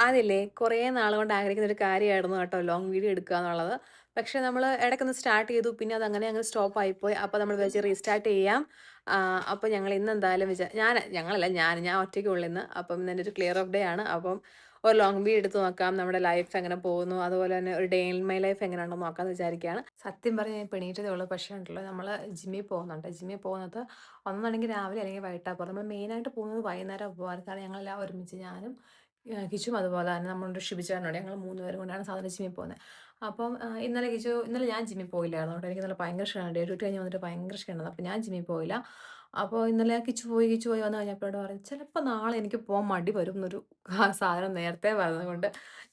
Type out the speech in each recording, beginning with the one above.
അതില്ലേ കുറേ നാൾ കൊണ്ട് ആഗ്രഹിക്കുന്ന ഒരു കാര്യമായിരുന്നു കേട്ടോ ലോങ് വീഡിയോ എടുക്കുക എന്നുള്ളത്. പക്ഷെ നമ്മൾ ഇടയ്ക്കൊന്ന് സ്റ്റാർട്ട് ചെയ്തു, പിന്നെ അത് അങ്ങനെ സ്റ്റോപ്പ് ആയിപ്പോയി. അപ്പോൾ നമ്മൾ വിചാരിച്ച് റീസ്റ്റാർട്ട് ചെയ്യാം. അപ്പോൾ ഞങ്ങൾ ഇന്ന് എന്തായാലും ഞങ്ങളല്ല, ഞാൻ ഒറ്റയ്ക്ക് ഉള്ളു ഇന്ന്. അപ്പം ഇന്ന് എൻ്റെ ഒരു ക്ലിയർ ഓഫ് ഡേ ആണ്. അപ്പം ഒരു ലോങ് വീഡിയോ എടുത്ത് നോക്കാം, നമ്മുടെ ലൈഫ് എങ്ങനെ പോകുന്നു, അതുപോലെ തന്നെ ഒരു ഡേ ഇൻ മൈ ലൈഫ് എങ്ങനെയാണെന്ന് നോക്കാമെന്ന് വിചാരിക്കുകയാണ്. സത്യം പറഞ്ഞാൽ ഞാൻ പെണീറ്റതേ ഉള്ളൂ. പക്ഷേ ഉണ്ടല്ലോ, നമ്മൾ ജിമ്മിൽ പോകുന്നുണ്ട്. ജിമ്മിൽ പോകുന്നത് ഒന്നെന്നുണ്ടെങ്കിൽ രാവിലെ അല്ലെങ്കിൽ വൈകിട്ടാണ് പോകുന്നത്. നമ്മൾ മെയിനായിട്ട് പോകുന്നത് വൈകുന്നേരം പോകാറ്. കാരണം ഞങ്ങളെല്ലാം ഒരുമിച്ച്, ഞാനും കിച്ചും അതുപോലെ തന്നെ നമ്മളുടെ ഷിബിച്ചേട്ടനുണ്ട്. ഞങ്ങൾ 3 പേരും കൊണ്ടാണ് സാധാരണ ജിമ്മിൽ പോകുന്നത്. അപ്പം ഇന്നലെ ഞാൻ ജിമ്മിൽ പോയില്ലായിരുന്നു കേട്ടോ. എനിക്ക് ഇന്നലെ ഭയങ്കര ക്ഷീണമുണ്ട്. ഡ്യൂട്ടി കഴിഞ്ഞ് വന്നിട്ട് ഭയങ്കര ക്ഷീണമാണ്. അപ്പോൾ ഞാൻ ജിമ്മിൽ പോയില്ല. അപ്പോൾ ഇന്നലെ കിച്ചു പോയി വന്നു കഴിഞ്ഞപ്പോഴോട് പറഞ്ഞു, ചിലപ്പോൾ നാളെ എനിക്ക് പോകാൻ മടി വരും എന്നൊരു സാധനം നേരത്തെ പറഞ്ഞതുകൊണ്ട്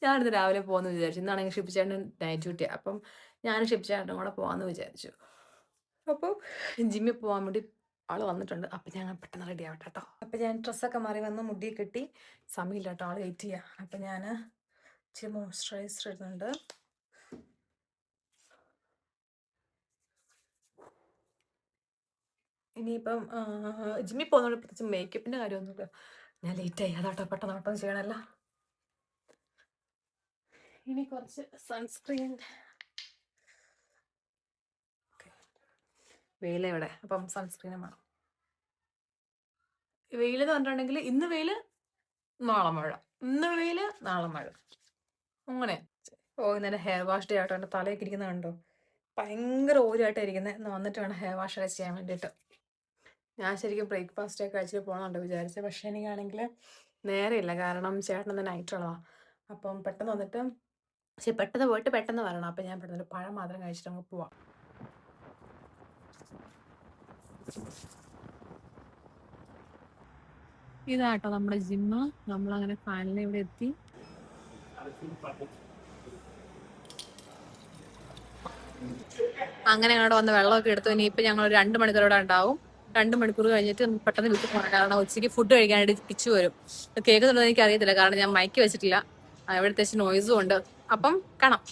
ഞാനിന്ന് രാവിലെ പോകുമെന്ന് വിചാരിച്ചു. ഇന്നാണെങ്കിൽ ഷിബിച്ചേട്ടൻ നൈറ്റ് ഡ്യൂട്ടിയാണ്. അപ്പം ഞാനും ഷിബിച്ചേട്ടനും കൂടെ പോകാമെന്ന് വിചാരിച്ചു. അപ്പോൾ ജിമ്മിൽ പോകാൻ വേണ്ടി ആള് വന്നിട്ടുണ്ട്. അപ്പം ഞാൻ പെട്ടെന്ന് റെഡി ആവട്ടെ കേട്ടോ. അപ്പം ഞാൻ ഡ്രസ്സൊക്കെ മാറി വന്ന് മുടി കെട്ടി, സമയമില്ല കേട്ടോ, ആൾ വെയിറ്റ് ചെയ്യാം. അപ്പം ഞാൻ ഇച്ചിരി മോയ്സ്ചറൈസർ ഇടുന്നുണ്ട്. ഇനിയിപ്പം ജിമ്മിൽ പോകുന്നതുകൊണ്ട് പ്രത്യേകിച്ച് മേക്കപ്പിൻ്റെ കാര്യമൊന്നുമില്ല. ഞാൻ ലേറ്റായി അതാട്ടോ, പെട്ടെന്ന് ചെയ്യണമല്ലോ. ഇനി കുറച്ച് സൺസ്ക്രീൻ, വെയിലെവിടെ, അപ്പം സൺസ്ക്രീനും വേണം. വെയിലെന്ന് പറഞ്ഞിട്ടുണ്ടെങ്കിൽ ഇന്ന് വെയിൽ, നാളെ മഴ, ഇന്ന് വെയിൽ, നാളെ മഴ, അങ്ങനെ. ഇന്നലെ ഹെയർ വാഷ് ഡേ ആട്ടോ. എൻ്റെ തലയൊക്കെ ഇരിക്കുന്നത് കണ്ടോ, ഭയങ്കര ഓരമായിട്ടാണ് ഇരിക്കുന്നത്. ഇന്ന് വന്നിട്ട് വേണം ഹെയർ വാഷ് ഒക്കെ ചെയ്യാൻ വേണ്ടിയിട്ട്. ഞാൻ ശരിക്കും ബ്രേക്ക്ഫാസ്റ്റ് ഒക്കെ കഴിച്ചിട്ട് പോകണമെന്നുണ്ട് വിചാരിച്ചത്. പക്ഷേ എനിക്കാണെങ്കിൽ നേരെയില്ല, കാരണം ചേട്ടനെന്ന് നൈറ്റുള്ളതാണ്. അപ്പം പെട്ടെന്ന് വന്നിട്ട്, പെട്ടെന്ന് പോയിട്ട് പെട്ടെന്ന് വരണം. അപ്പം ഞാൻ പെട്ടെന്ന് ഒരു പഴം മാത്രം കഴിച്ചിട്ട് അങ്ങ് പോവാം. ഇതാട്ടോ നമ്മുടെ ജിമ്മ്. നമ്മളങ്ങനെ ഫാനിലെ ഇവിടെ എത്തി. അങ്ങനെ അങ്ങോട്ട് വന്ന് വെള്ളമൊക്കെ എടുത്തു. ഇനിയിപ്പോൾ ഞങ്ങൾ ഒരു 2 മണിക്കൂറോടെ ഉണ്ടാവും. 2 മണിക്കൂർ കഴിഞ്ഞിട്ട് നമുക്ക് പെട്ടെന്ന് വീട്ടിൽ പോകണം. കാരണം ഉച്ചയ്ക്ക് ഫുഡ് കഴിക്കാനായിട്ട് പിച്ചു വരും. കേൾക്കുന്നുണ്ടോ എനിക്ക് അറിയത്തില്ല, കാരണം ഞാൻ മൈക്ക് വെച്ചിട്ടില്ല. ഇവിടുത്തെ നോയ്സും ഉണ്ട്. അപ്പം കാണാം.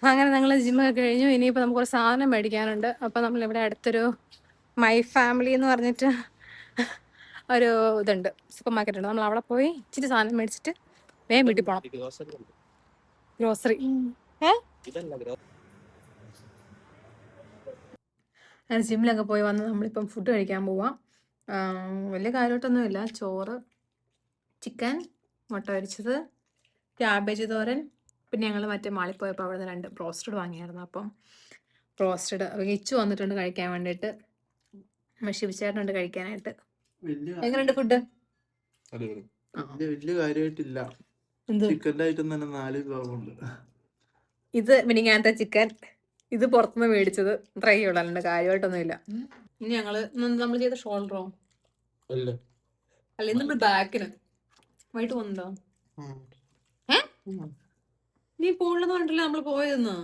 അങ്ങനെ ഞങ്ങൾ ജിമ്മൊക്കെ കഴിഞ്ഞു. ഇനിയിപ്പോൾ നമുക്കൊരു സാധനം മേടിക്കാനുണ്ട്. അപ്പം നമ്മളിവിടെ അടുത്തൊരു മൈ ഫാമിലി എന്ന് പറഞ്ഞിട്ട് ഒരു ഇതുണ്ട്, സൂപ്പർ മാർക്കറ്റ് ഉണ്ട്. നമ്മൾ അവിടെ പോയി ഇച്ചിരി സാധനം മേടിച്ചിട്ട് വേഗം വീട്ടിൽ പോകണം. ഗ്രോസറി അങ്ങനെ ജിമ്മിലൊക്കെ പോയി വന്ന് നമ്മളിപ്പം ഫുഡ് കഴിക്കാൻ പോവാം. വലിയ കാര്യമായിട്ടൊന്നുമില്ല. ചോറ്, ചിക്കൻ, മുട്ട പൊരിച്ചത്, ക്യാബേജ് തോരൻ, പിന്നെ ഞങ്ങൾ മറ്റേ മാളിൽ പോയപ്പോൾ അവിടെ നിന്ന് 2 ബ്രോസ്റ്റഡ് വാങ്ങിയായിരുന്നു. അപ്പം ബ്രോസ്റ്റഡ് ഇച്ചു വന്നിട്ടുണ്ട് കഴിക്കാൻ വേണ്ടിയിട്ട്. ഷിബിച്ചേട്ടനുണ്ട് കഴിക്കാനായിട്ട്. എങ്ങനെയുണ്ട് ഫുഡ്? വലിയ കാര്യമായിട്ടില്ല. ചിക്കൻ്റെ ഐറ്റം തന്നെ 4 വിഭവമുണ്ട്. ഇത് മിനിങ്ങാനത്തെ ചിക്കൻ, ഇത് പുറത്തുനിന്ന് മേടിച്ചത്. ട്രൈ ചെയ്യണല്ലോ, കാര്യമായിട്ടൊന്നുമില്ല. ഇനി നമ്മൾ ചെയ്ത ഷോൾഡറോ അല്ല, ഇന്ന് നമ്മൾ ബാക്കിന് വൈകിട്ട് പോകുന്നുണ്ടോ? നീ പോകണമെന്ന് പറഞ്ഞിട്ടില്ല നമ്മൾ പോയതെന്ന്.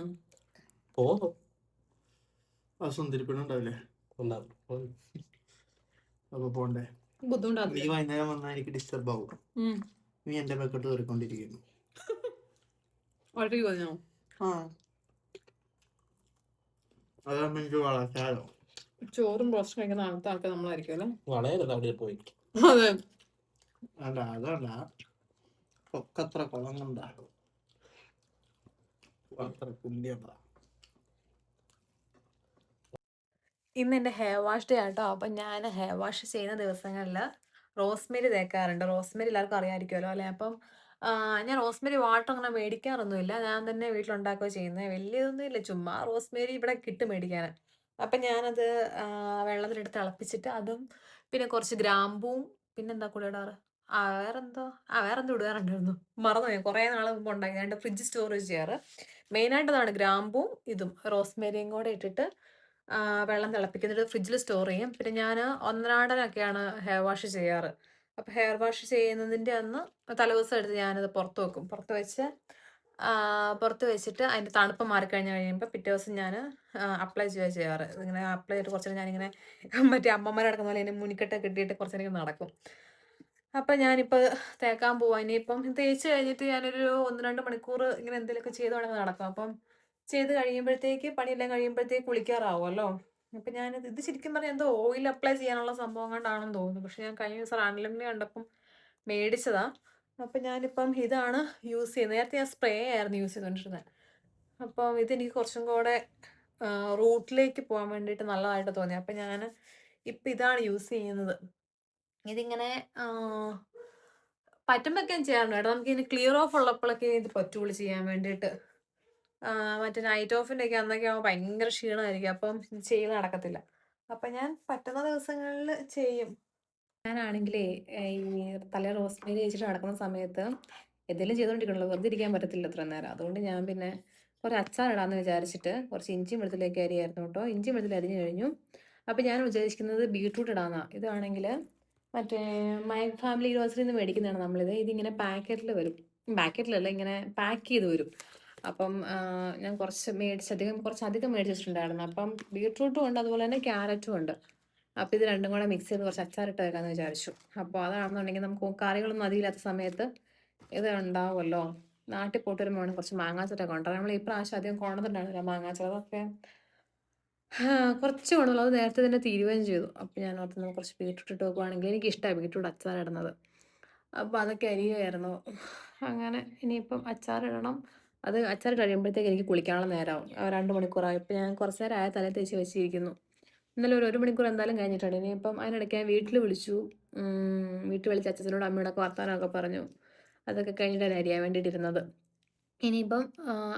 സുന്ദരിപ്പണുണ്ടാവില്ലേ, അപ്പൊ പോണ്ടേ? ബുദ്ധിമുട്ടാണ്. നീ വൈകുന്നേരം വന്നാൽ എനിക്ക് ഡിസ്റ്റർബ് ആവും. നീ എന്റെ മെക്കട്ട് കയറിക്കൊണ്ടിരിക്കുന്നു. അതാകുമ്പോ എനിക്ക് വളർത്താലോ. ചോറും ബ്രോസ്റ്റ് കഴിക്കുന്ന ആൾക്കാർ നമ്മളായിരിക്കും അല്ലേ? വളരെ പോയി. അതെ. അല്ല അതല്ല, ഒക്കത്ര കുളം കൊണ്ടാകും, അത്ര പുണ്യതാ. ഇന്ന് എൻ്റെ ഹെയർ വാഷ് ഡേ ആട്ടോ. അപ്പം ഞാൻ ഹെയർ വാഷ് ചെയ്യുന്ന ദിവസങ്ങളിൽ റോസ്മേരി തേക്കാറുണ്ട്. റോസ്മേരി എല്ലാവർക്കും അറിയാമായിരിക്കുമല്ലോ അല്ലേ? അപ്പം ഞാൻ റോസ്മേരി വാട്ടർ അങ്ങനെ മേടിക്കാറൊന്നുമില്ല. ഞാൻ തന്നെ വീട്ടിലുണ്ടാക്കുകയോ ചെയ്യുന്നത്. വലിയതൊന്നും ഇല്ല, ചുമ്മാ റോസ്മേരി ഇവിടെ കിട്ടും മേടിക്കാൻ. അപ്പം ഞാനത് വെള്ളത്തിലെടുത്ത് തിളപ്പിച്ചിട്ട് അതും പിന്നെ കുറച്ച് ഗ്രാമ്പൂവും, പിന്നെന്താ കൂടെ ഇടാറ്, വേറെന്തോ ഇടാറുണ്ടായിരുന്നു, മറന്നുപോയി. കുറേ നാൾ മുമ്പ് ഉണ്ടാക്കി, ഞാൻ ഫ്രിഡ്ജ് സ്റ്റോറേജ് ചെയ്യാറ്. മെയിനായിട്ട് അതാണ്, ഗ്രാമ്പൂവും ഇതും റോസ്മേരിയും കൂടെ ഇട്ടിട്ട് വെള്ളം തിളപ്പിക്കുന്നിട്ട് ഫ്രിഡ്ജിൽ സ്റ്റോർ ചെയ്യും. പിന്നെ ഞാൻ ഒന്നരാടനൊക്കെയാണ് ഹെയർ വാഷ് ചെയ്യാറ്. അപ്പോൾ ഹെയർ വാഷ് ചെയ്യുന്നതിൻ്റെ അന്ന് തലേദിവസം എടുത്ത് ഞാനത് പുറത്ത് വെക്കും. പുറത്ത് വെച്ചിട്ട് അതിൻ്റെ തണുപ്പ് കഴിയുമ്പോൾ പിറ്റേ ദിവസം ഞാൻ അപ്ലൈ ചെയ്യാറ്. ഇങ്ങനെ അപ്ലൈ ചെയ്തിട്ട് കുറച്ച് നേരം ഞാനിങ്ങനെ മറ്റേ അമ്മമാർ നടക്കുന്ന പോലെ ഇങ്ങനെ മുനിക്കെട്ടൊക്കെ കെട്ടിയിട്ട് കുറച്ച് നേരം നടക്കും. അപ്പം ഞാനിപ്പോൾ തേക്കാൻ പോവാം. ഇനിയിപ്പം തേച്ച് കഴിഞ്ഞിട്ട് ഞാനൊരു 1-2 മണിക്കൂർ ഇങ്ങനെ എന്തെങ്കിലുമൊക്കെ ചെയ്ത് വേണമെങ്കിൽ നടക്കും. അപ്പം ചെയ്ത് കഴിയുമ്പോഴത്തേക്ക് പണിയെല്ലാം കഴിയുമ്പോഴത്തേക്ക് കുളിക്കാറാവുമല്ലോ. അപ്പം ഇത് ശരിക്കും പറഞ്ഞാൽ എന്തോ ഓയിൽ അപ്ലൈ ചെയ്യാനുള്ള സംഭവം കൊണ്ടാണെന്ന് തോന്നുന്നു. പക്ഷെ ഞാൻ കഴിഞ്ഞ ദിവസം റാൻഡംലി കണ്ടപ്പം മേടിച്ചതാ. അപ്പം ഞാനിപ്പം ഇതാണ് യൂസ് ചെയ്യുന്നത്. നേരത്തെ ഞാൻ സ്പ്രേ ആയിരുന്നു യൂസ് ചെയ്തുകൊണ്ടിരുന്നത്. അപ്പം ഇതെനിക്ക് കുറച്ചും കൂടെ റൂട്ടിലേക്ക് പോകാൻ വേണ്ടിയിട്ട് നല്ലതായിട്ട് തോന്നി. അപ്പം ഞാൻ ഇപ്പം ഇതാണ് യൂസ് ചെയ്യുന്നത്. ഇതിങ്ങനെ പറ്റുമ്പോഴൊക്കെ ചെയ്യാറുണ്ട് കേട്ടോ. നമുക്കിനി ക്ലിയർ ഓഫ് ഉള്ളപ്പോഴൊക്കെ ഇത് പറ്റുള്ളൂ ചെയ്യാൻ വേണ്ടിയിട്ട്. മറ്റേ നൈറ്റ് ഓഫിൻ്റെ ഒക്കെ അന്നൊക്കെ ആകുമ്പോൾ ഭയങ്കര ക്ഷീണമായിരിക്കും. അപ്പം ഇത് ചെയ്ത് നടക്കത്തില്ല. അപ്പം ഞാൻ പറ്റുന്ന ദിവസങ്ങളിൽ ചെയ്യും. ഞാനാണെങ്കിലേ ഈ തല റോസ്മേരി വെച്ചിട്ട് നടക്കുന്ന സമയത്ത് എന്തെങ്കിലും ചെയ്തുകൊണ്ടിരിക്കണല്ലോ, വെറുതെ ഇരിക്കാൻ പറ്റത്തില്ല അത്ര നേരം. അതുകൊണ്ട് ഞാൻ പിന്നെ കുറച്ച് അച്ചാറിടാമെന്ന് വിചാരിച്ചിട്ട് കുറച്ച് ഇഞ്ചി വെളുത്തുള്ളിയൊക്കെ അരിയായിരുന്നു കേട്ടോ. ഇഞ്ചി വെളുത്തുള്ളി അരിഞ്ഞു കഴിഞ്ഞു. അപ്പം ഞാൻ ഉദ്ദേശിക്കുന്നത് ബീട്രൂട്ട് ഇടാമെന്നാണ്. ഇതാണെങ്കിൽ മറ്റേ മൈ ഫാമിലി ഗ്രോസറിയിൽ നിന്ന് മേടിക്കുന്നതാണ് നമ്മളിത്. ഇതിങ്ങനെ പാക്കറ്റിൽ വരും. പാക്കറ്റിലല്ല, ഇങ്ങനെ പാക്ക് ചെയ്ത് വരും. അപ്പം ഞാൻ കുറച്ചധികം മേടിച്ച് വെച്ചിട്ടുണ്ടായിരുന്നു. അപ്പം ബീട്രൂട്ടും ഉണ്ട്, അതുപോലെ തന്നെ ക്യാരറ്റും ഉണ്ട്. അപ്പോൾ ഇത് രണ്ടും കൂടെ മിക്സ് ചെയ്ത് കുറച്ച് അച്ചാറിട്ട് വെക്കാമെന്ന് വിചാരിച്ചു. അപ്പോൾ അതാണെന്നുണ്ടെങ്കിൽ നമുക്ക് കറികളൊന്നും അധികമില്ലാത്ത സമയത്ത് ഇത് ഉണ്ടാവുമല്ലോ. നാട്ടിൽ പോയിട്ട് വരുമ്പോൾ വേണം കുറച്ച് മാങ്ങാച്ചൊക്കെ കൊണ്ടുവരാം. നമ്മൾ ഈ പ്രാവശ്യം അധികം കൊണ്ടുവന്നിട്ടുണ്ടായിരുന്നില്ല മാങ്ങാച്ചതൊക്കെ. കുറച്ച് കൊണ്ടുള്ളൂ, അത് നേരത്തെ തന്നെ തീരുകയും ചെയ്തു. അപ്പോൾ ഞാൻ ഓർത്ത് കുറച്ച് ബീട്രൂട്ട് ഇട്ട് വെക്കുവാണെങ്കിൽ എനിക്കിഷ്ടമായി ബീട്രൂട്ട് അച്ചാറിടുന്നത്. അപ്പോൾ അതൊക്കെ അരിയുമായിരുന്നു. അങ്ങനെ ഇനിയിപ്പം അച്ചാറിടണം. അത് അച്ചാറിട്ട് കഴിയുമ്പോഴത്തേക്ക് എനിക്ക് കുളിക്കാനുള്ള നേരമാവും. 2 മണിക്കൂറായി. ഇപ്പോൾ ഞാൻ കുറച്ച് നേരമായ തലേ തേച്ച് വെച്ചിരിക്കുന്നു. ഇന്നലെ ഒരു മണിക്കൂർ എന്തായാലും കഴിഞ്ഞിട്ടുണ്ട്. ഇനിയിപ്പം അതിനിടയ്ക്ക് ഞാൻ വീട്ടിൽ വിളിച്ചു. വീട്ടിൽ വിളിച്ച് അച്ഛനോട് അമ്മയോടൊക്കെ വർത്താനമൊക്കെ പറഞ്ഞു. അതൊക്കെ കഴിഞ്ഞിട്ടാണ് അരിയാൻ വേണ്ടിയിട്ടിരുന്നത്. ഇനിയിപ്പം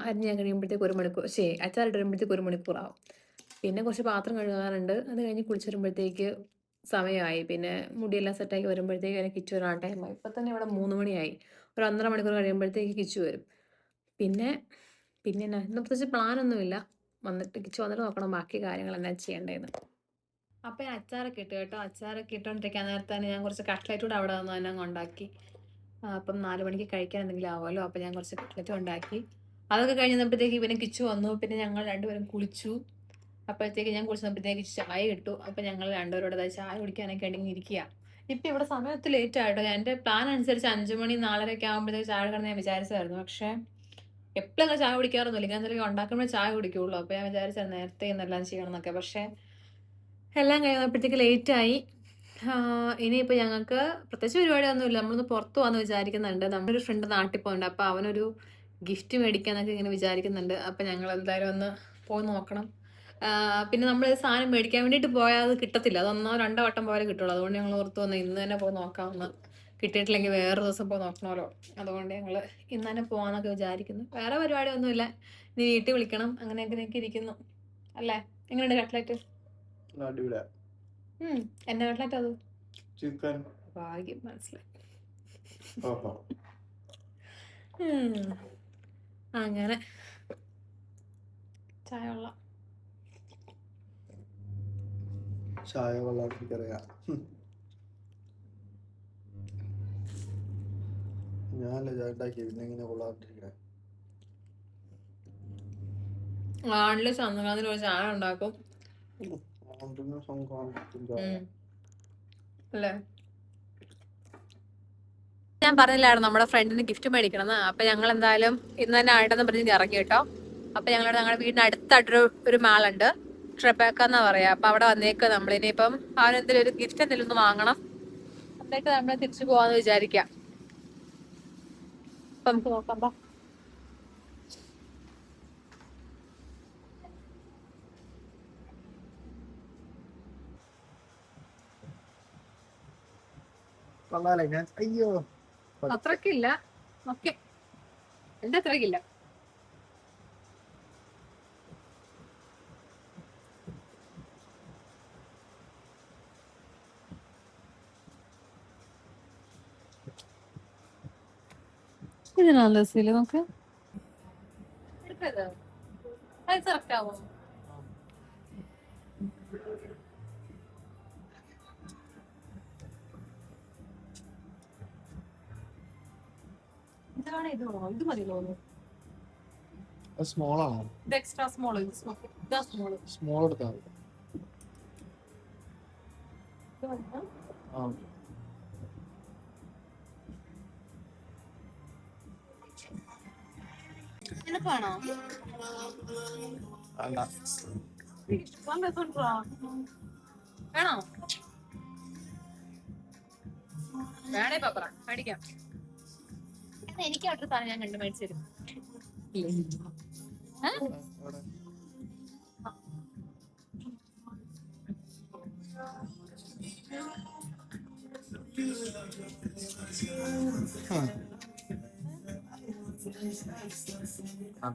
അരിഞ്ഞ് കഴിയുമ്പോഴത്തേക്ക് 1 മണിക്കൂർ, അച്ചാറിട്ട് വരുമ്പോഴത്തേക്ക് 1 മണിക്കൂറാവും. പിന്നെ കുറച്ച് പാത്രം കഴുകാറുണ്ട്. അത് കഴിഞ്ഞ് കുളിച്ച് വരുമ്പോഴത്തേക്ക് സമയമായി. പിന്നെ മുടിയെല്ലാം സെറ്റാക്കി വരുമ്പോഴത്തേക്ക് എനിക്ക് കിച്ചു വരാൻ ടൈമായി. ഇപ്പം തന്നെ ഇവിടെ 3 മണിയായി. ഒരു 1.5 മണിക്കൂർ കഴിയുമ്പോഴത്തേക്ക് കിച്ചു വരും. പിന്നെ എന്നാ ഇന്ന് പ്രത്യേകിച്ച് പ്ലാനൊന്നുമില്ല. കിച്ചു വന്നിട്ട് നോക്കണം ബാക്കി കാര്യങ്ങൾ എന്നാ ചെയ്യേണ്ടതെന്ന്. അപ്പം ഞാൻ അച്ചാറൊക്കെ ഇട്ടു കേട്ടോ. അച്ചാറൊക്കെ ഇട്ടുകൊണ്ടിരിക്കാൻ നേരത്താണ് ഞാൻ കുറച്ച് കട്ട്ലറ്റ് കൂടെ അവിടെ വന്ന് തന്നെ ഉണ്ടാക്കി. അപ്പം 4 മണിക്ക് കഴിക്കാൻ എന്തെങ്കിലും ആവുമല്ലോ. അപ്പം ഞാൻ കുറച്ച് കട്ട്ലറ്റ് ഉണ്ടാക്കി. അതൊക്കെ കഴിഞ്ഞപ്പോഴത്തേക്ക് പിന്നെ കിച്ചു വന്നു. പിന്നെ ഞങ്ങൾ രണ്ടുപേരും കുളിച്ചു. അപ്പോഴത്തേക്ക് ഞാൻ കുളിച്ചപ്പോഴത്തേക്ക് ചായ ഇട്ടു. അപ്പം ഞങ്ങൾ രണ്ടുപേരോട് ചായ കുടിക്കാനൊക്കെ ഉണ്ടെങ്കിൽ ഇരിക്കുക. ഇപ്പം ഇവിടെ സമയത്ത് ലേറ്റ് ആയിട്ടോ. എൻ്റെ പ്ലാൻ അനുസരിച്ച് 5 മണി 4:30 ആകുമ്പോഴത്തേക്ക് ചായ കിടന്ന് ഞാൻ വിചാരിച്ചായിരുന്നു. പക്ഷേ എപ്പോഴും ചായ കുടിക്കാറൊന്നുമില്ല. ഞാൻ എന്തെങ്കിലും ഉണ്ടാക്കുമ്പോഴേ ചായ കുടിക്കുകയുള്ളൂ. അപ്പോൾ ഞാൻ വിചാരിച്ചായിരുന്നു നേരത്തെ ഇന്നെല്ലാം ചെയ്യണം എന്നൊക്കെ. പക്ഷേ എല്ലാം കഴിഞ്ഞപ്പോഴത്തേക്ക് ലേറ്റായി. ഇനിയിപ്പോൾ ഞങ്ങൾക്ക് പ്രത്യേകിച്ച് പരിപാടിയൊന്നുമില്ല. നമ്മളൊന്ന് പുറത്ത് പോകാമെന്ന് വിചാരിക്കുന്നുണ്ട്. നമ്മുടെ ഒരു ഫ്രണ്ട് നാട്ടിൽ പോകുന്നുണ്ട്. അപ്പോൾ അവനൊരു ഗിഫ്റ്റ് മേടിക്കാന്നൊക്കെ ഇങ്ങനെ വിചാരിക്കുന്നുണ്ട്. അപ്പം ഞങ്ങൾ എന്തായാലും ഒന്ന് പോയി നോക്കണം. പിന്നെ നമ്മൾ സാധനം മേടിക്കാൻ വേണ്ടിയിട്ട് പോയാൽ അത് കിട്ടത്തില്ല. അത് 1-2 വട്ടം പോയാലേ കിട്ടുള്ളൂ. അതുകൊണ്ട് ഞങ്ങൾ ഓർത്ത് വന്ന് ഇന്ന് തന്നെ പോയി നോക്കാമെന്ന്. കിട്ടിയിട്ടില്ലെങ്കിൽ വേറെ ദിവസം പോയി നോക്കണമല്ലോ. അതുകൊണ്ട് ഞങ്ങൾ ഇന്ന് തന്നെ പോകാമെന്നൊക്കെ വിചാരിക്കുന്നു. വേറെ പരിപാടിയൊന്നുമില്ല. ഇനി വീട്ടിൽ വിളിക്കണം. അങ്ങനെയൊക്കെ ഇരിക്കുന്നു. അല്ലേ? എങ്ങനെയുണ്ട് കട്ട്ലറ്റ്? എന്നെ കട്ട്ലറ്റ് അത് ചിക്കൻ ഭാഗ്യം മനസ്സിലായി. അങ്ങനെ ചായ വെള്ളം എനിക്കറിയാം. ഞാനല്ലേ ചായ ഉണ്ടാക്കി, പിന്നെ ഇങ്ങനെ കൊള്ളാണ്ടിരിക്കണേ. ആണ്ടില് ചന്ദ്രകാന്തിന് ഒരു ചായ ഉണ്ടാക്കും അല്ലേ? ഞാൻ പറഞ്ഞില്ലായിരുന്നു നമ്മുടെ ഫ്രണ്ടിന് ഗിഫ്റ്റ് മേടിക്കണമെന്ന്. അപ്പൊ ഞങ്ങൾ എന്തായാലും ഇന്ന് തന്നെ ആയിട്ടെന്ന് പറഞ്ഞ് ഇറങ്ങി കേട്ടോ. അപ്പൊ ഞങ്ങളുടെ വീടിന് അടുത്തായിട്ടൊരു മാളുണ്ട്, ട്രെബേക്ക എന്നാ പറയാ. അപ്പൊ അവിടെ വന്നേക്ക് നമ്മളിനിയിപ്പം അവനെന്തെങ്കിലും ഒരു ഗിഫ്റ്റ് എന്തെങ്കിലും ഒന്ന് വാങ്ങണം. എന്നിട്ട് നമ്മൾ തിരിച്ചു പോവാന്ന് വിചാരിക്കാം. അപ്പൊ നമുക്ക് നോക്കാം. അയ്യോ, അത്രക്കില്ല. ഓക്കെ, എന്റെ അത്രക്കില്ല. ഇതിനാണല്ലോ സീല് നോക്ക്. എടുക്കത് അത് സെലക്ട് ആവോ? എന്താണ് ഇത് മതി തോന്നുന്നു. സ്മോൾ ആണോ? ഇത് എക്സ്ട്രാ സ്മോൾ, ഇതാ സ്മോൾ. സ്മോൾ എടുത്താൽ മതി. ആ നിനക്കാണോ? അല്ല വേണോ? വേണേ പാപ്പറ മേടിക്കാം. എനിക്ക് അടുത്ത സാധനം ഞാൻ കണ്ടു മേടിച്ചു തരും.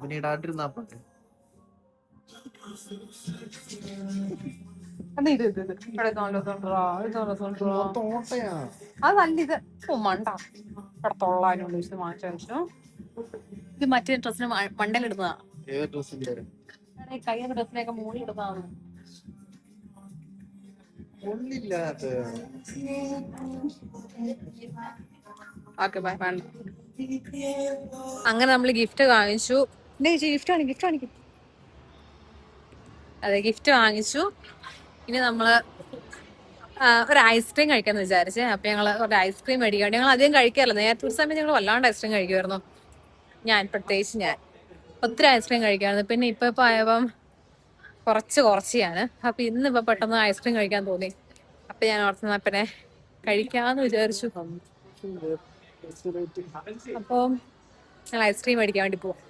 പിന്നെ ഇടാണ്ടിരുന്നാ പോട്ടെ. തോട്ടയാ അതല്ല ഇത് മണ്ട തൊള്ളാനും വാങ്ങിച്ചു. ഇത് മറ്റേ ഡ്രസ്സിന് മണ്ടലിടുന്നതാ. ഏത് ഡ്രസ്സിന്റെ? കയ്യുടെ ഡ്രസ്സിനൊക്കെ മൂടി ഇടുന്നതാണ്. ഒന്നില്ലാത്ത അങ്ങനെ നമ്മള് ഗിഫ്റ്റ് വാങ്ങിച്ചു. ഗിഫ്റ്റ് കാണിക്കും. അതെ, ഗിഫ്റ്റ് വാങ്ങിച്ചു. ഇനി നമ്മള് ഒരു ഐസ്ക്രീം കഴിക്കാന്ന് വിചാരിച്ചേ. അപ്പൊ ഞങ്ങള് ഒരു ഐസ്ക്രീം മേടിക്കാൻ. ഞങ്ങൾ അധികം കഴിക്കാറില്ല. നേരത്തെ ഒരു സമയം ഞങ്ങൾ വല്ലാണ്ട് ഐസ്ക്രീം കഴിക്കുമായിരുന്നു. പ്രത്യേകിച്ച് ഞാൻ ഒത്തിരി ഐസ്ക്രീം കഴിക്കാറുണ്ട്. പിന്നെ ഇപ്പൊ ആയപ്പം കുറച്ച് ഞാന്. അപ്പൊ ഇന്നിപ്പോ പെട്ടെന്ന് ഐസ്ക്രീം കഴിക്കാൻ തോന്നി. അപ്പൊ ഞാൻ ഓർത്തുന്ന പിന്നെ കഴിക്കാന്ന് വിചാരിച്ചു. അപ്പം ഞങ്ങൾ ഐസ്ക്രീം മേടിക്കാൻ വേണ്ടി പോവാം.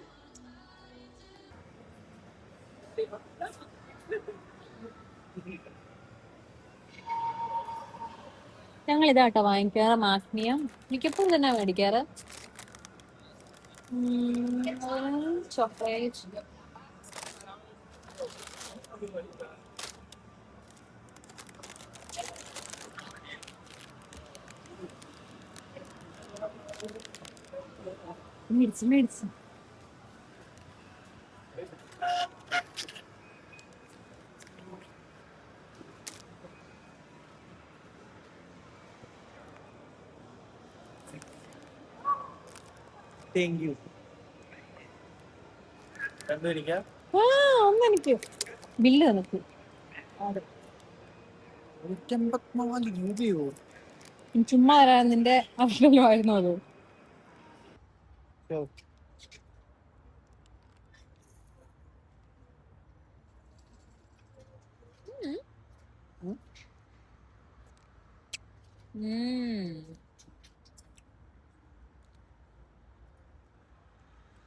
ഞങ്ങൾ ഇതാട്ടോ വാങ്ങിക്കാറ്. മാഗ്നിയം മിക്കപ്പോഴും തന്നെ മേടിക്കാറ്. ചോക്ലേറ്റ് മേടിച്ചു. Thank you. ഒന്നെനിക്ക് ബില്ല് തന്നിട്ട് 184 രൂപയോ? ചുമ്മാ തരാൻ നിന്റെ ആവശ്യമായിരുന്നു അത്.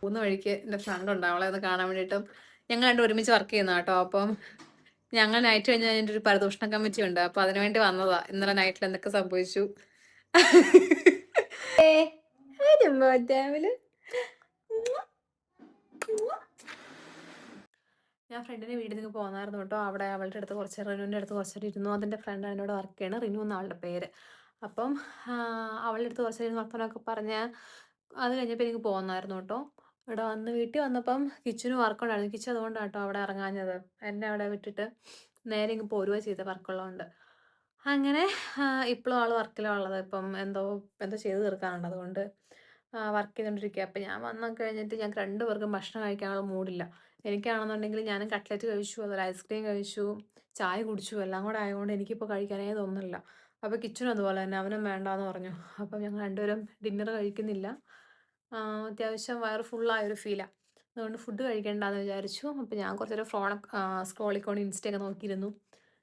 പോകുന്ന വഴിക്ക് എൻ്റെ ഫ്രണ്ട് ഉണ്ട്, അവളെ ഒന്ന് കാണാൻ വേണ്ടിയിട്ടും. ഞങ്ങൾ രണ്ടും ഒരുമിച്ച് വർക്ക് ചെയ്യുന്ന കേട്ടോ. അപ്പം ഞങ്ങൾ നൈറ്റ് കഴിഞ്ഞ് കഴിഞ്ഞിട്ട് ഒരു പരിദൂഷണ കമ്മിറ്റി ഉണ്ട്. അപ്പൊ അതിനുവേണ്ടി വന്നതാ. ഇന്നലെ നൈറ്റിൽ എന്തൊക്കെ സംഭവിച്ചു. ഞാൻ ഫ്രണ്ടിന്റെ വീട്ടിൽ നിന്ന് പോന്നായിരുന്നു കേട്ടോ. അവിടെ അവളുടെ അടുത്ത് റിനുവിൻ്റെ അടുത്ത് കുറച്ചേരം ഇരുന്നു. അതിൻ്റെ ഫ്രണ്ട് എന്നോട് വർക്ക് ചെയ്യണം, റിനു എന്ന ആളുടെ പേര്. അപ്പം അവളുടെ അടുത്ത് കുറച്ചേരം വർത്തമാനമൊക്കെ പറഞ്ഞ് അത് കഴിഞ്ഞപ്പോൾ എനിക്ക് പോന്നായിരുന്നു കേട്ടോ. ഇവിടെ വീട്ടിൽ വന്നപ്പം കിച്ചന് വർക്കുണ്ടായിരുന്നു. കിച്ചൻ അതുകൊണ്ടാണ് കേട്ടോ അവിടെ ഇറങ്ങാഞ്ഞത്. എന്നെ അവിടെ വിട്ടിട്ട് നേരെ ഇങ്ങ് പോരുക ചെയ്ത വർക്കുള്ളതുകൊണ്ട്. അങ്ങനെ ഇപ്പോഴും ആൾ വർക്കിലാണ് ഉള്ളത്. ഇപ്പം എന്തോ ചെയ്ത് തീർക്കാനുണ്ട്, അതുകൊണ്ട് വർക്ക് ചെയ്തുകൊണ്ടിരിക്കുക. അപ്പം ഞാൻ വന്നു കഴിഞ്ഞിട്ട് ഞങ്ങൾക്ക് രണ്ടുപേർക്കും ഭക്ഷണം കഴിക്കാനുള്ള മൂഡില്ല. എനിക്കാണെന്നുണ്ടെങ്കിൽ ഞാനും കട്ട്ലറ്റ് കഴിച്ചു, അതുപോലെ ഐസ്ക്രീം കഴിച്ചു, ചായ കുടിച്ചു. എല്ലാം കൂടെ ആയതുകൊണ്ട് എനിക്കിപ്പോൾ കഴിക്കാനേ തോന്നുന്നില്ല. അപ്പോൾ കിച്ചനും അതുപോലെ തന്നെ, അവനും വേണ്ടാന്ന് പറഞ്ഞു. അപ്പം ഞങ്ങൾ രണ്ടുപേരും ഡിന്നർ കഴിക്കുന്നില്ല. അത്യാവശ്യം വയറ് ഫുള്ളായൊരു ഫീലാണ്. അതുകൊണ്ട് ഫുഡ് കഴിക്കേണ്ടെന്ന് വിചാരിച്ചു. അപ്പോൾ ഞാൻ കുറച്ച് നേരം ഫോൺ സ്ക്രോളിക്കൊണ്ട് ഇൻസ്റ്റയൊക്കെ നോക്കിയിരുന്നു.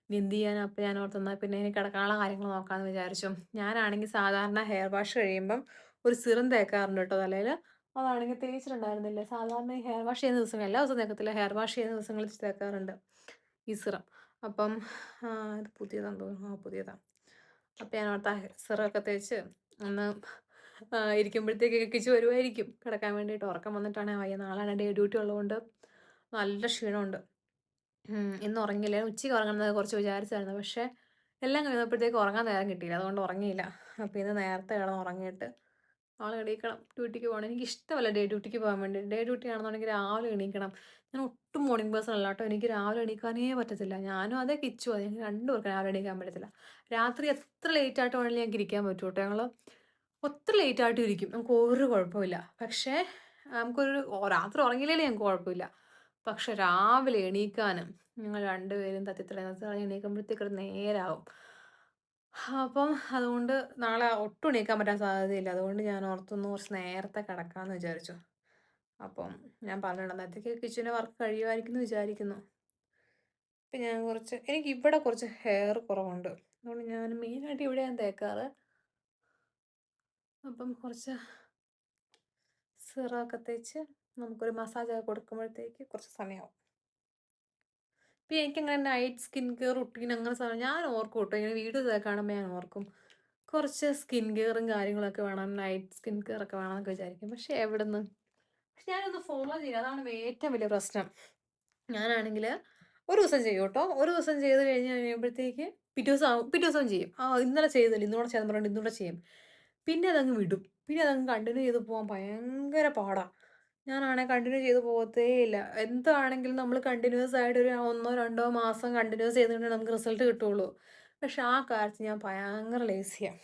ഇനി എന്ത് ചെയ്യാനാണ്. അപ്പോൾ ഞാൻ ഓർത്തുന്നാൽ പിന്നെ ഇനി കിടക്കാനുള്ള കാര്യങ്ങൾ നോക്കാമെന്ന് വിചാരിച്ചു. ഞാനാണെങ്കിൽ സാധാരണ ഹെയർ വാഷ് കഴിയുമ്പം ഒരു സിറം തേക്കാറുണ്ട് കേട്ടോ തലയിൽ. അതാണെങ്കിൽ തേച്ചിട്ടുണ്ടായിരുന്നില്ല. സാധാരണ ഈ ഹെയർ വാഷ് ചെയ്യുന്ന ദിവസം, എല്ലാ ദിവസവും തേക്കത്തില്ല, ഹെയർ വാഷ് ചെയ്യുന്ന ദിവസങ്ങളിൽ തേക്കാറുണ്ട് ഈ സിറം. അപ്പം ഇത് പുതിയതാണെന്ന് തോന്നുന്നു. പുതിയതാണ്. അപ്പം ഞാൻ ഓർത്ത സിറമൊക്കെ തേച്ച് ഒന്ന് ഇരിക്കുമ്പോഴത്തേക്കൊക്കെ കിച്ചു വരുമായിരിക്കും കിടക്കാൻ വേണ്ടിയിട്ട്. ഉറക്കം വന്നിട്ടാണ് വയ്യ. നാളെ ഡേ ഡ്യൂട്ടി ഉള്ളതുകൊണ്ട് നല്ല ക്ഷീണമുണ്ട്. ഇന്ന് ഉറങ്ങിയില്ല. ഉച്ചയ്ക്ക് ഉറങ്ങുന്നത് കുറച്ച് വിചാരിച്ചായിരുന്നു, പക്ഷേ എല്ലാം കഴിഞ്ഞപ്പോഴത്തേക്ക് ഉറങ്ങാൻ നേരം കിട്ടിയില്ല, അതുകൊണ്ട് ഉറങ്ങിയില്ല. അപ്പോൾ ഇന്ന് നേരത്തെ കിടന്ന് ഉറങ്ങിയിട്ട് നാളെ എണീക്കണം, ഡ്യൂട്ടിക്ക് പോകണം. എനിക്ക് ഇഷ്ടമല്ല ഡേ ഡ്യൂട്ടിക്ക് പോകാൻ വേണ്ടി. ഡേ ഡ്യൂട്ടി ആണെന്നുണ്ടെങ്കിൽ രാവിലെ എണീക്കണം. ഞാൻ ഒട്ടും മോർണിംഗ് പേഴ്സൺ അല്ല കേട്ടോ. എനിക്ക് രാവിലെ എണീക്കാനേ പറ്റത്തില്ല. ഞാനും അതേ കിച്ചു അതെ, ഞങ്ങൾക്ക് രണ്ടുപേർക്കും രാവിലെ എണീക്കാൻ പറ്റത്തില്ല. രാത്രി എത്ര ലേറ്റ് ആയിട്ട് വേണമെങ്കിലും ഞങ്ങൾക്ക് ഇരിക്കാൻ പറ്റും കേട്ടോ. ഞങ്ങൾ ഒത്തിരി ലേറ്റായിട്ടും ഇരിക്കും. നമുക്ക് ഒരു കുഴപ്പമില്ല. പക്ഷേ നമുക്കൊരു രാത്രി ഉറങ്ങിയില്ലേലും ഞങ്ങൾക്ക് കുഴപ്പമില്ല. പക്ഷെ രാവിലെ എണീക്കാനും ഞങ്ങൾ 2 പേരും തട്ടിത്തടഞ്ഞ് എണീക്കുമ്പോഴത്തേക്ക് ഒരു നേരാവും. അപ്പം അതുകൊണ്ട് നാളെ ഒട്ടും എണീക്കാൻ പറ്റാൻ സാധ്യതയില്ല. അതുകൊണ്ട് ഞാൻ ഓർത്തൊന്ന് കുറച്ച് നേരത്തെ കിടക്കാമെന്ന് വിചാരിച്ചു. അപ്പം ഞാൻ പറഞ്ഞിട്ടുണ്ട് അന്നേരത്തേക്ക് കിച്ചണിലെ വർക്ക് കഴിയുമായിരിക്കുമെന്ന് വിചാരിക്കുന്നു. ഇപ്പം ഞാൻ എനിക്കിവിടെ കുറച്ച് ഹെയർ കുറവുണ്ട്. അതുകൊണ്ട് ഞാൻ മെയിനായിട്ട് ഇവിടെയാണ് തേക്കാറ്. അപ്പം കുറച്ച് സിറമൊക്കെ തേച്ച് നമുക്കൊരു മസാജൊക്കെ കൊടുക്കുമ്പോഴത്തേക്ക് കുറച്ച് സമയമാവും. പിന്നെ എനിക്കങ്ങനെ നൈറ്റ് സ്കിൻ കെയർ റുട്ടീൻ അങ്ങനെ സാധനം ഞാൻ ഓർക്കും കേട്ടോ. ഇങ്ങനെ വീഡിയോസൊക്കെ കാണുമ്പോൾ ഞാൻ ഓർക്കും. കുറച്ച് സ്കിൻ കെയറും കാര്യങ്ങളൊക്കെ വേണം, നൈറ്റ് സ്കിൻ കെയർ ഒക്കെ വേണമെന്നൊക്കെ വിചാരിക്കും. പക്ഷെ എവിടുന്ന്? പക്ഷെ ഞാനൊന്ന് ഫോളോ ചെയ്യും. അതാണ് ഏറ്റവും വലിയ പ്രശ്നം. ഞാനാണെങ്കിൽ ഒരു ദിവസം ചെയ്യും കേട്ടോ. ഒരു ദിവസം ചെയ്ത് കഴിഞ്ഞ് കഴിയുമ്പോഴത്തേക്ക് പിറ്റേ ദിവസം ചെയ്യും. ഇന്നലെ ചെയ്തില്ല, ഇന്നൂടെ ചെയ്യാൻ പറഞ്ഞിട്ട് ഇന്നൂടെ ചെയ്യും. പിന്നെ അതങ്ങ് വിടും. പിന്നെ അതങ്ങ് കണ്ടിന്യൂ ചെയ്ത് പോകാൻ ഭയങ്കര പാടാണ്. ഞാനാണെങ്കിൽ കണ്ടിന്യൂ ചെയ്ത് പോകത്തേ ഇല്ല. എന്താണെങ്കിലും നമ്മൾ കണ്ടിന്യൂസ് ആയിട്ട് ഒരു 1 2 മാസം കണ്ടിന്യൂസ് ചെയ്തിട്ടുണ്ടെങ്കിൽ നമുക്ക് റിസൾട്ട് കിട്ടുള്ളൂ. പക്ഷെ ആ കാര്യത്തിൽ ഞാൻ ഭയങ്കര ലേസിയാണ്.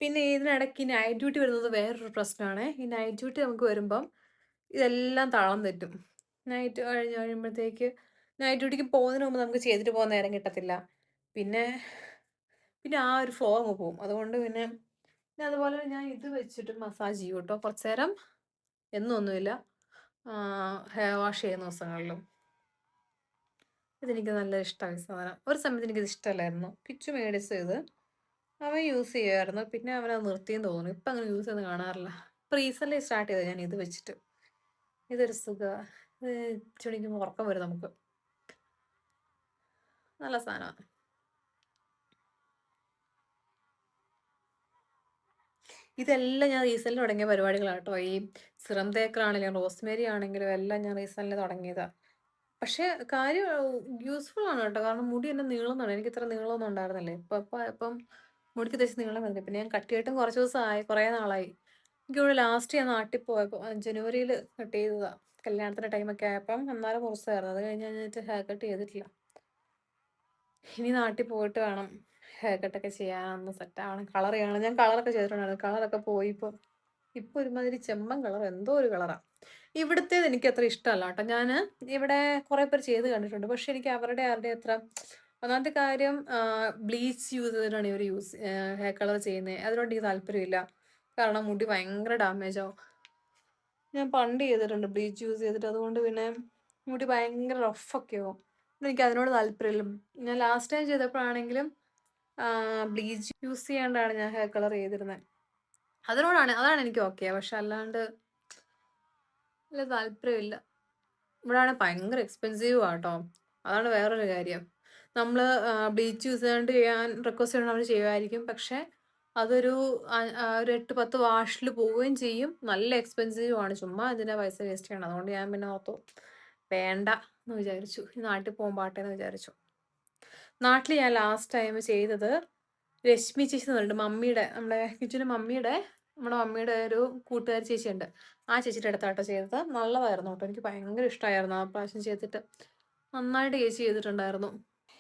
പിന്നെ ഇതിനിടയ്ക്ക് നൈറ്റ് ഡ്യൂട്ടി വരുന്നത് വേറൊരു പ്രശ്നമാണ്. ഈ നൈറ്റ് ഡ്യൂട്ടി നമുക്ക് വരുമ്പം ഇതെല്ലാം താളം തെറ്റും. നൈറ്റ് കഴിയുമ്പോഴത്തേക്ക് നൈറ്റ് ഡ്യൂട്ടിക്ക് പോകുന്നതിന് മുമ്പ് നമുക്ക് ചെയ്തിട്ട് പോകാൻ നേരം കിട്ടത്തില്ല. പിന്നെ പിന്നെ ആ ഒരു ഫ്ലോ അങ്ങ് പോകും. അതുകൊണ്ട് പിന്നെ അതുപോലെ ഞാൻ ഇത് വെച്ചിട്ട് മസാജ് ചെയ്യും കേട്ടോ കുറച്ച് നേരം. എന്നൊന്നുമില്ല, ഹെയർ വാഷ് ചെയ്യുന്ന ദിവസങ്ങളിലും. ഇതെനിക്ക് നല്ല ഇഷ്ടമായി സാധനം. ഒരു സമയത്ത് എനിക്കിത് ഇഷ്ടമല്ലായിരുന്നു. കിച്ചു മേടിച്ച് ഇത് അവൻ യൂസ് ചെയ്യുമായിരുന്നു. പിന്നെ അവനത് നിർത്തിയെന്ന് തോന്നുന്നു. ഇപ്പം അങ്ങനെ യൂസ് ചെയ്യുന്നത് കാണാറില്ല. ഇപ്പം റീസെൻ്റ്ലി സ്റ്റാർട്ട് ചെയ്തത് ഞാൻ ഇത് വെച്ചിട്ട്. ഇതൊരു സുഖമാണ്. ഇത് ചുണിക്കുമ്പോൾ ഉറക്കം വരും നമുക്ക്. നല്ല സാധനമാണ്. ഇതെല്ലാം ഞാൻ റീസെൻ്റ്ലി തുടങ്ങിയ പരിപാടികളാണ് കേട്ടോ. ഈ സിറം തേക്കറാണെങ്കിലും റോസ്മേരി ആണെങ്കിലും എല്ലാം ഞാൻ റീസെൻ്റ്ലി തുടങ്ങിയതാണ്. പക്ഷേ കാര്യം യൂസ്ഫുൾ ആണ് കേട്ടോ. കാരണം മുടി എന്നെ നീളുന്നതാണ്. എനിക്ക് ഇത്ര നീളമൊന്നും ഉണ്ടായിരുന്നില്ലേ. ഇപ്പം മുടിക്ക് തേച്ച് നീളം വരുന്നത്. പിന്നെ ഞാൻ കട്ടിയായിട്ടും കുറച്ച് ദിവസമായി, കുറേ നാളായി. എനിക്കിവിടെ ലാസ്റ്റ് ഞാൻ നാട്ടിൽ പോയപ്പോൾ ജനുവരിയിൽ കട്ട് ചെയ്തതാണ്. കല്യാണത്തിൻ്റെ ടൈമൊക്കെ ആയപ്പം അന്നേരം മുറിച്ചായിരുന്നു. അത് കഴിഞ്ഞ് കഴിഞ്ഞിട്ട് ഹെയർ കട്ട് ചെയ്തിട്ടില്ല. ഇനി നാട്ടിൽ പോയിട്ട് വേണം ഹെയർ കട്ടൊക്കെ ചെയ്യാനൊന്ന് സെറ്റാവണം. കളർ ചെയ്യണം. ഞാൻ കളറൊക്കെ ചെയ്തിട്ടുണ്ടായിരുന്നു. കളറൊക്കെ പോയി ഇപ്പോൾ ഒരുമാതിരി ചെമ്മൻ കളർ, എന്തോ ഒരു കളറാണ്. ഇവിടുത്തേത് എനിക്ക് അത്ര ഇഷ്ടമല്ല കേട്ടോ. ഞാൻ ഇവിടെ കുറേ പേർ ചെയ്ത് കണ്ടിട്ടുണ്ട്. പക്ഷെ എനിക്ക് അവരുടെ അത്ര ഒന്നാമത്തെ കാര്യം ബ്ലീച്ച് യൂസ് ചെയ്തിട്ടാണ് ഇവർ ഹെയർ കളർ ചെയ്യുന്നത്. അതിനോട് എനിക്ക് താല്പര്യമില്ല. കാരണം മുടി ഭയങ്കര ഡാമേജ് ആവും. ഞാൻ പണ്ട് ചെയ്തിട്ടുണ്ട് ബ്ലീച്ച് യൂസ് ചെയ്തിട്ട്. അതുകൊണ്ട് പിന്നെ മുടി ഭയങ്കര റഫൊക്കെ ആവും. എനിക്ക് അതിനോട് താല്പര്യമില്ല. ഞാൻ ലാസ്റ്റ് ടൈം ചെയ്തപ്പോഴാണെങ്കിലും ബ്ലീച്ച് യൂസ് ചെയ്യാണ്ടാണ് ഞാൻ ഹെയർ കളർ ചെയ്തിരുന്നത്. അതാണ് എനിക്ക് ഓക്കെ. പക്ഷെ അല്ലാണ്ട് വലിയ താല്പര്യമില്ല. ഇവിടെയാണെങ്കിൽ ഭയങ്കര എക്സ്പെൻസീവ് ആട്ടോ. അതാണ് വേറൊരു കാര്യം. നമ്മൾ ബ്ലീച്ച് യൂസ് ചെയ്യാൻ റിക്വസ്റ്റ് ചെയ്യണം, അവർ ചെയ്യുമായിരിക്കും. പക്ഷെ അതൊരു ഒരു 8 10 വാഷിൽ പോവുകയും ചെയ്യും. നല്ല എക്സ്പെൻസീവ് ആണ്. ചുമ്മാ ഇതിൻ്റെ പൈസ വേസ്റ്റ് ചെയ്യണം. അതുകൊണ്ട് ഞാൻ പിന്നെ ഓർത്തു വേണ്ട എന്ന് വിചാരിച്ചു. ഈ നാട്ടിൽ പോകുമ്പോൾ ആട്ടെ എന്ന് വിചാരിച്ചു. നാട്ടിൽ ഞാൻ ലാസ്റ്റ് ടൈം ചെയ്തത് രശ്മി ചേച്ചി എന്ന് പറഞ്ഞിട്ട് നമ്മുടെ മമ്മിയുടെ ഒരു കൂട്ടുകാരി ചേച്ചിയുണ്ട്. ആ ചേച്ചിയുടെ അടുത്താട്ടോ ചെയ്തത്. നല്ലതായിരുന്നു കേട്ടോ. എനിക്ക് ഭയങ്കര ഇഷ്ടമായിരുന്നു ആ പ്രാവശ്യം ചെയ്തിട്ട്. നന്നായിട്ട് ചേച്ചി ചെയ്തിട്ടുണ്ടായിരുന്നു.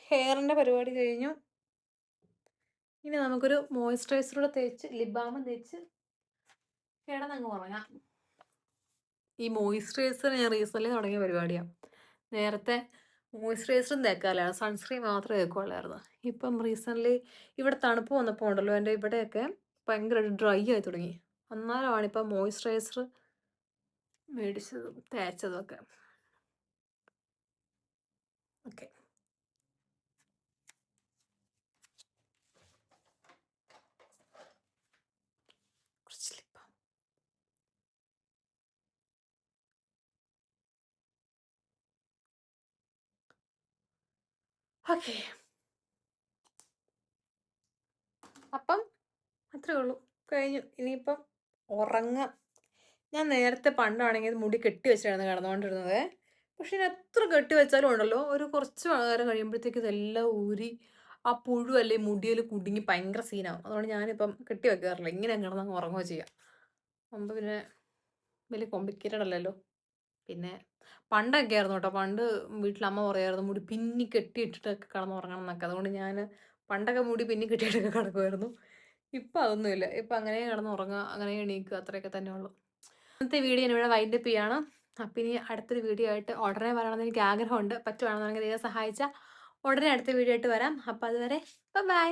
ഹെയറിൻ്റെ പരിപാടി കഴിഞ്ഞു. ഇനി നമുക്കൊരു മോയ്സ്ചറൈസറൂടെ തേച്ച് ലിപ് ബാമും തേച്ച് കിടന്നങ്ങ് ഉറങ്ങാം. ഈ മോയ്സ്ചറൈസർ ഞാൻ റീസെൻ്റ്ലി തുടങ്ങിയ പരിപാടിയാണ്. നേരത്തെ മോയ്സ്ചറൈസറും തേക്കാറില്ലായിരുന്നു, സൺസ്ക്രീൻ മാത്രമേ തേക്കുള്ളായിരുന്നു. ഇപ്പം റീസെൻ്റ്ലി ഇവിടെ തണുപ്പ് വന്നപ്പോൾ ഉണ്ടല്ലോ, എൻ്റെ ഇവിടെയൊക്കെ ഭയങ്കരമായിട്ട് ഡ്രൈ ആയി തുടങ്ങി. അന്നേരമാണ് ഇപ്പം മോയ്സ്ചറൈസർ മേടിച്ചതും തേച്ചതൊക്കെ. ഓക്കെ, കുറച്ച് ലിപ് ബാം. ഓക്കെ, അപ്പം അത്രേ ഉള്ളൂ, കഴിഞ്ഞു. ഇനിയിപ്പം ഉറങ്ങാം. ഞാൻ നേരത്തെ പണ്ടാണെങ്കിൽ മുടി കെട്ടി വെച്ചായിരുന്നു കിടന്നുകൊണ്ടിരുന്നത്. പക്ഷെ ഞാൻ എത്ര കെട്ടി വെച്ചാലും ഉണ്ടല്ലോ, ഒരു കുറച്ച് നേരം കഴിയുമ്പോഴത്തേക്ക് ഇതെല്ലാം ഊരി ആ പുഴു അല്ലെ മുടിയിൽ കുടുങ്ങി ഭയങ്കര സീനാവും. അതുകൊണ്ട് ഞാനിപ്പം കെട്ടി വെക്കാറില്ല. ഇങ്ങനെ കിടന്നങ്ങ് ഉറങ്ങുകയോ ചെയ്യാം. മുമ്പ് പിന്നെ വലിയ കോംപ്ലിക്കേറ്റഡ് അല്ലല്ലോ. പിന്നെ പണ്ടൊക്കെ ആയിരുന്നു കേട്ടോ. പണ്ട് വീട്ടിലമ്മ പറയായിരുന്നു മുടി പിന്നി കെട്ടിയിട്ടിട്ടൊക്കെ കിടന്നുറങ്ങണം എന്നൊക്കെ. അതുകൊണ്ട് ഞാൻ പണ്ടൊക്കെ മുടി പിന്നി കെട്ടിയിട്ടൊക്കെ കിടക്കുമായിരുന്നു. ഇപ്പം അതൊന്നുമില്ല. ഇപ്പം അങ്ങനെ കിടന്നുറങ്ങുക, അങ്ങനെ എണീക്കുക, അത്രയൊക്കെ തന്നെ ഉള്ളൂ. ഇന്നത്തെ വീഡിയോ ഞാനിവിടെ വൈൻഡപ്പ് ചെയ്യാണ്. അപ്പം ഇനി അടുത്തൊരു വീഡിയോ ആയിട്ട് ഉടനെ വരണമെന്ന് എനിക്ക് ആഗ്രഹമുണ്ട്. പറ്റുവാണെന്നുണ്ടെങ്കിൽ ദൈവം സഹായിച്ചാൽ ഉടനെ അടുത്ത വീഡിയോ ആയിട്ട് വരാം. അപ്പം അതുവരെ ബൈ.